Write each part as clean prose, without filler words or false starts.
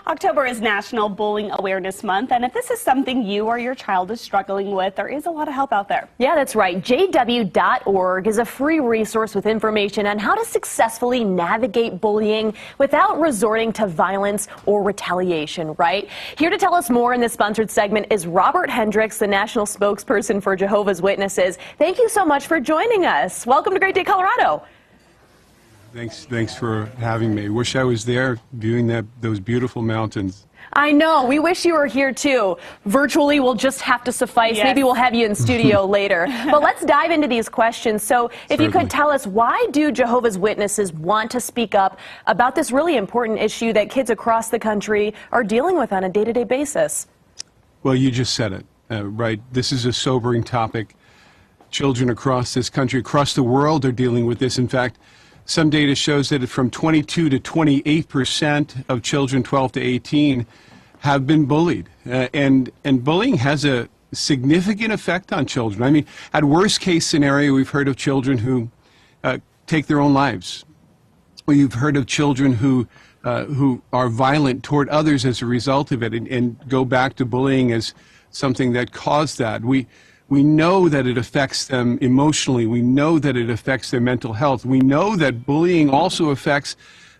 October is National Bullying Awareness Month, and if this is something you or your child is struggling with, there is a lot of help out there. Yeah, that's right. JW.org is a free resource with information on how to successfully navigate bullying without resorting to violence or retaliation, right? Here to tell us more in this sponsored segment is Robert Hendricks, the national spokesperson for Jehovah's Witnesses. Thank you so much for joining us. Welcome to Great Day, Colorado. Thanks for having me. Wish I was there viewing those beautiful mountains. I know. We wish you were here, too. Virtually will just have to suffice. Yes. Maybe we'll have you in studio later. But let's dive into these questions. So if you could tell us, why do Jehovah's Witnesses want to speak up about this really important issue that kids across the country are dealing with on a day-to-day basis? Well, you just said it, right? This is a sobering topic. Children across this country, across the world, are dealing with this. In fact, some data shows that from 22 to 28% of children 12 to 18 have been bullied. And bullying has a significant effect on children. I mean, at worst case scenario, we've heard of children who take their own lives. We've heard of children who are violent toward others as a result of it and go back to bullying as something that caused that. We know that it affects them emotionally. We know that it affects their mental health. We know that bullying also affects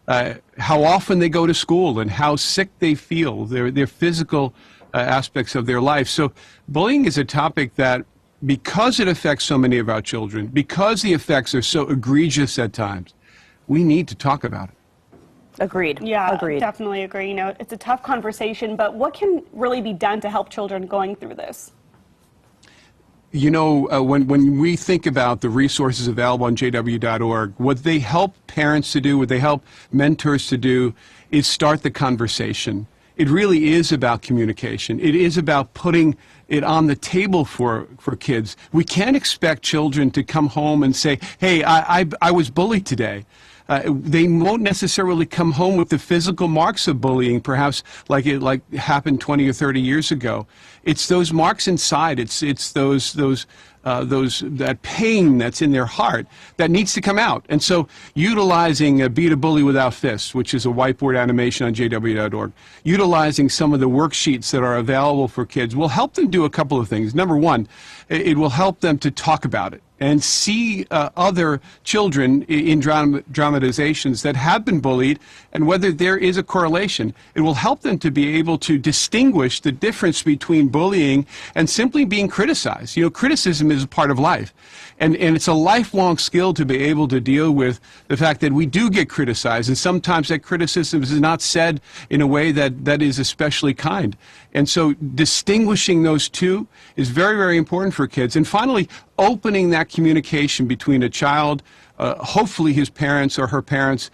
how often they go to school and how sick they feel, their physical aspects of their life. So bullying is a topic that, because it affects so many of our children, because the effects are so egregious at times, we need to talk about it. Agreed. Yeah, agreed. Definitely agree. You know, it's a tough conversation, but what can really be done to help children going through this? You know, when we think about the resources available on jw.org, what they help parents to do, what they help mentors to do, is start the conversation. It really is about communication. It is about putting it on the table for kids. We can't expect children to come home and say, hey, I was bullied today. They won't necessarily come home with the physical marks of bullying, perhaps like happened 20 or 30 years ago. It's those marks inside. It's that pain that's in their heart that needs to come out. And so utilizing Beat a Bully Without Fists, which is a whiteboard animation on jw.org, utilizing some of the worksheets that are available for kids will help them do a couple of things. Number one, it will help them to talk about it and see other children in dramatizations that have been bullied, and whether there is a correlation. It will help them to be able to distinguish the difference between bullying and simply being criticized. You know, criticism is a part of life, and it's a lifelong skill to be able to deal with the fact that we do get criticized, and sometimes that criticism is not said in a way that is especially kind. And so distinguishing those two is very, very important for kids. And finally, opening that communication between a child, hopefully his parents or her parents,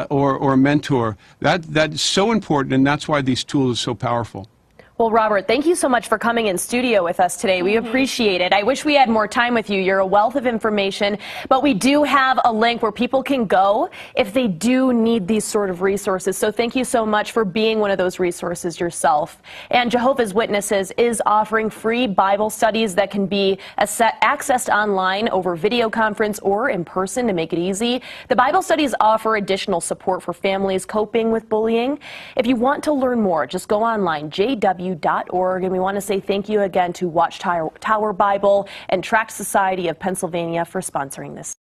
or a mentor, that's so important, and that's why these tools are so powerful. Well, Robert, thank you so much for coming in studio with us today. We appreciate it. I wish we had more time with you. You're a wealth of information, but we do have a link where people can go if they do need these sort of resources. So thank you so much for being one of those resources yourself. And Jehovah's Witnesses is offering free Bible studies that can be accessed online over video conference or in person to make it easy. The Bible studies offer additional support for families coping with bullying. If you want to learn more, just go online, jw.org, and we want to say thank you again to Watchtower Bible and Tract Society of Pennsylvania for sponsoring this.